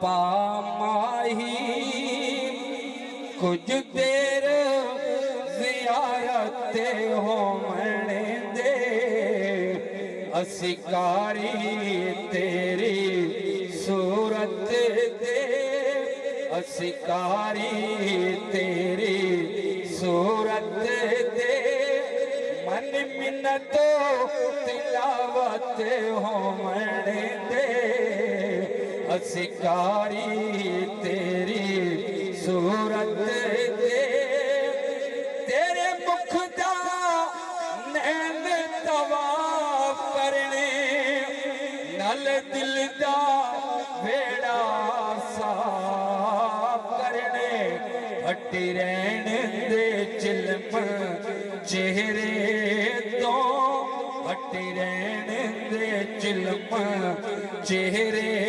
पामाही कुछ देर ज़ियारत होमने दे असिकारी तेरी सूरत दे असिकारी तेरी सूरत दे मन मिन्नतो तिलावत होमने दे असिकारी तेरी सूरत दे तेरे मुख दा नैन तवाफ करने नल दिल दा बेड़ा साफ करने हटी रहन दे चिलम चेहरे तो हटी रहन दे चिलम चेहरे